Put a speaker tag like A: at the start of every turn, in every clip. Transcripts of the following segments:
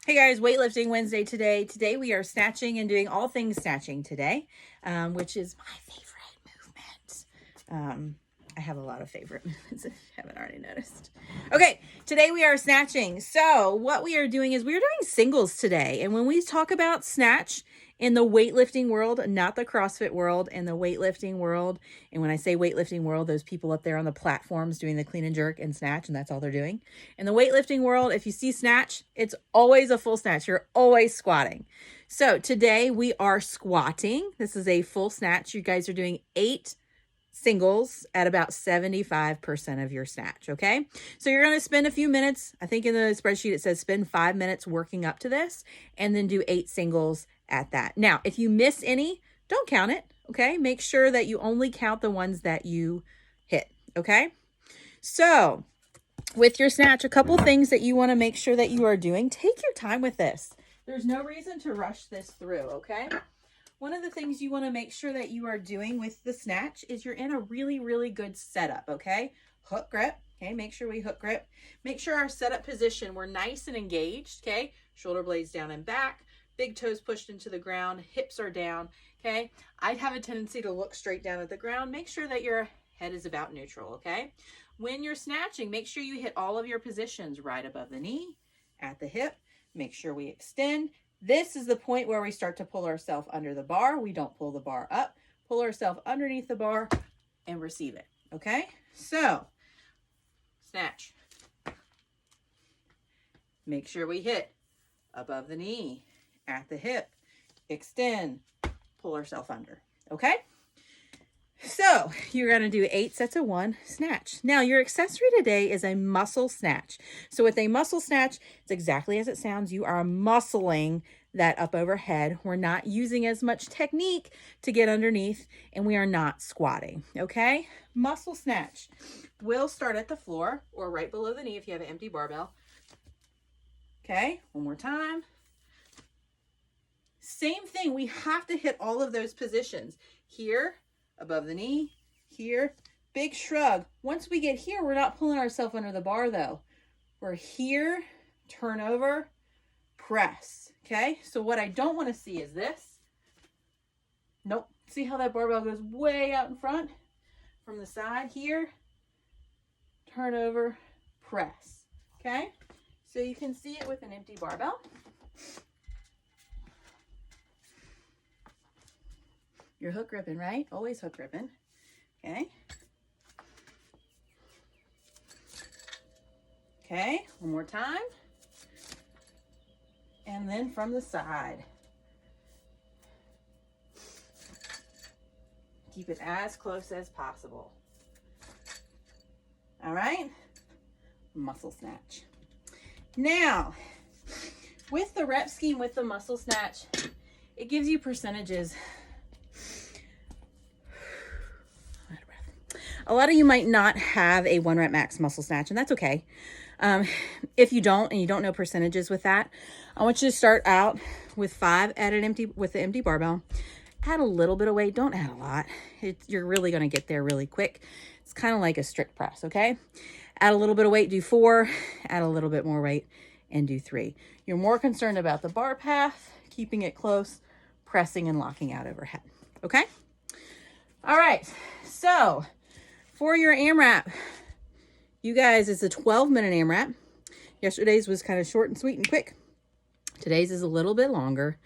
A: Hey guys, weightlifting Wednesday today. Today we are snatching and doing all things snatching today, which is my favorite movement. I have a lot of favorite movements if you haven't already noticed. Okay, today we are snatching. So what we are doing is we're doing singles today. And when we talk about snatch in the weightlifting world, not the CrossFit world, in the weightlifting world, and when I say weightlifting world, those people up there on the platforms doing the clean and jerk and snatch, and that's all they're doing. In the weightlifting world, if you see snatch, it's always a full snatch. You're always squatting. So today we are squatting. This is a full snatch. You guys are doing 8 singles at about 75% of your snatch, okay? So you're going to spend a few minutes, I think in the spreadsheet it says spend 5 minutes working up to this, and then do 8 singles at that. Now, if you miss any, don't count it, okay? Make sure that you only count the ones that you hit, okay? So with your snatch, a couple things that you want to make sure that you are doing. Take your time with this. There's no reason to rush this through, okay? One of the things you want to make sure that you are doing with the snatch is you're in a really, really good setup, okay? Hook grip, okay? Make sure we hook grip. Make sure our setup position, we're nice and engaged, okay? Shoulder blades down and back, big toes pushed into the ground, hips are down, okay? I have a tendency to look straight down at the ground. Make sure that your head is about neutral, okay? When you're snatching, make sure you hit all of your positions right above the knee, at the hip. Make sure we extend. This is the point where we start to pull ourselves under the bar. We don't pull the bar up. Pull ourselves underneath the bar and receive it, okay? So, snatch. Make sure we hit above the knee, at the hip, extend, pull ourselves under, okay? So you're going to do 8 sets of 1 snatch. Now your accessory today is a muscle snatch. So with a muscle snatch, it's exactly as it sounds. You are muscling that up overhead. We're not using as much technique to get underneath, and we are not squatting, okay? Muscle snatch. We'll start at the floor or right below the knee if you have an empty barbell. Okay, one more time. Same thing, we have to hit all of those positions. Here, above the knee, here, big shrug. Once we get here, we're not pulling ourselves under the bar though. We're here, turn over, press, okay? So what I don't want to see is this. Nope. See how that barbell goes way out in front? From the side here, turn over, press, okay? So you can see it with an empty barbell. You're hook gripping, right? Always hook gripping. Okay. Okay, one more time. And then from the side. Keep it as close as possible. All right? Muscle snatch. Now, with the rep scheme, with the muscle snatch, it gives you percentages. A lot of you might not have a 1 rep max muscle snatch, and that's okay. If you don't, and you don't know percentages with that, I want you to start out with 5 at with the empty barbell. Add a little bit of weight. Don't add a lot. You're really going to get there really quick. It's kind of like a strict press, okay? Add a little bit of weight, do 4. Add a little bit more weight, and do 3. You're more concerned about the bar path, keeping it close, pressing and locking out overhead, okay? All right, so for your AMRAP, you guys, it's a 12-minute AMRAP. Yesterday's was kind of short and sweet and quick. Today's is a little bit longer.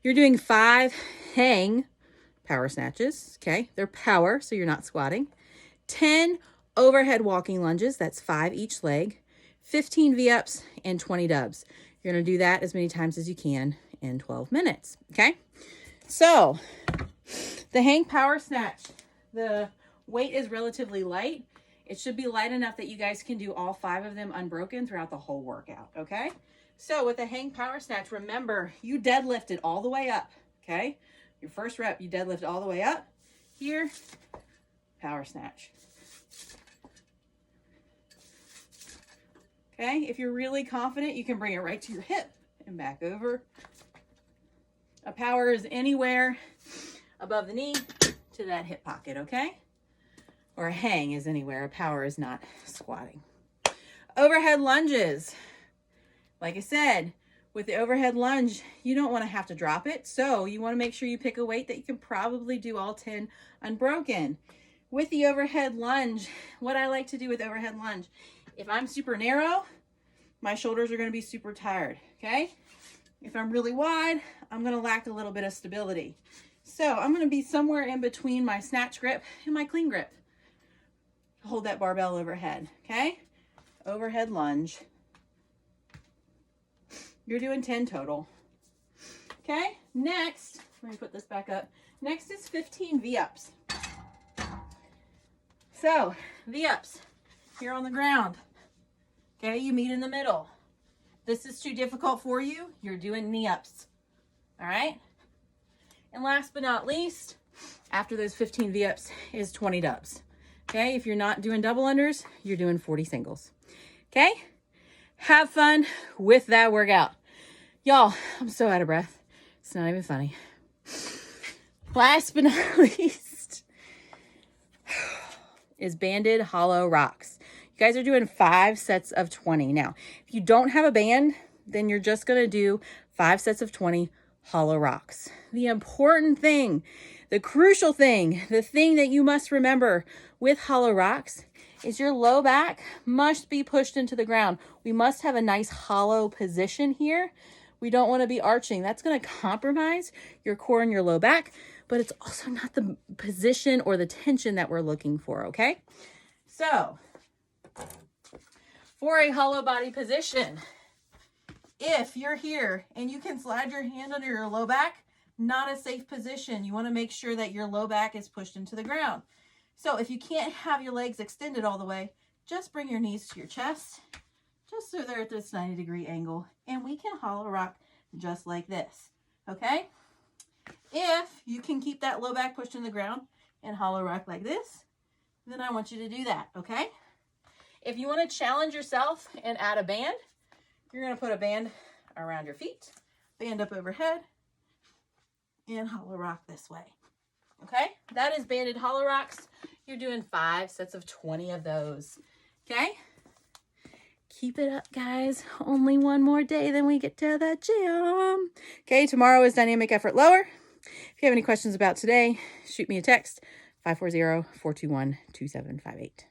A: You're doing 5 hang power snatches, okay? They're power, so you're not squatting. 10 overhead walking lunges, that's 5 each leg. 15 V-ups and 20 dubs. You're going to do that as many times as you can in 12 minutes, okay? So, the hang power snatch, the weight is relatively light. It should be light enough that you guys can do all 5 of them unbroken throughout the whole workout, okay? So with the hang power snatch, remember, you deadlift it all the way up, okay? Your first rep, you deadlift all the way up. Here, power snatch. Okay, if you're really confident, you can bring it right to your hip and back over. A power is anywhere above the knee to that hip pocket, okay? Or a hang is anywhere. A power is not squatting. Overhead lunges. Like I said, With the overhead lunge, you don't want to have to drop it. So you want to make sure you pick a weight that you can probably do all 10 unbroken. With the overhead lunge, what I like to do with overhead lunge, if I'm super narrow, my shoulders are going to be super tired, okay? If I'm really wide, I'm going to lack a little bit of stability. So I'm going to be somewhere in between my snatch grip and my clean grip. Hold that barbell overhead, okay? Overhead lunge. You're doing 10 total. Okay, next, let me put this back up. Next is 15 V-ups. So, V-ups, here on the ground. Okay, you meet in the middle. This is too difficult for you, you're doing knee-ups. All right? And last but not least, after those 15 V-ups is 20 dubs. Okay, if you're not doing double unders, you're doing 40 singles. Okay? Have fun with that workout. Y'all, I'm so out of breath. It's not even funny. Last but not least is banded hollow rocks. You guys are doing 5 sets of 20. Now, if you don't have a band, then you're just going to do 5 sets of 20 hollow rocks. The important thing, the crucial thing, the thing that you must remember with hollow rocks is your low back must be pushed into the ground. We must have a nice hollow position here. We don't want to be arching. That's going to compromise your core and your low back, but it's also not the position or the tension that we're looking for, okay? So, for a hollow body position, if you're here and you can slide your hand under your low back, not a safe position. You want to make sure that your low back is pushed into the ground. So if you can't have your legs extended all the way, just bring your knees to your chest, just so they're at this 90-degree angle, and we can hollow rock just like this, okay? If you can keep that low back pushed in the ground and hollow rock like this, then I want you to do that, okay? If you want to challenge yourself and add a band, you're going to put a band around your feet, band up overhead, and hollow rock this way. Okay, that is banded hollow rocks. You're doing 5 sets of 20 of those. Okay, keep it up, guys. Only one more day, then we get to the gym. Okay, tomorrow is dynamic effort lower. If you have any questions about today, shoot me a text, 540-421-2758.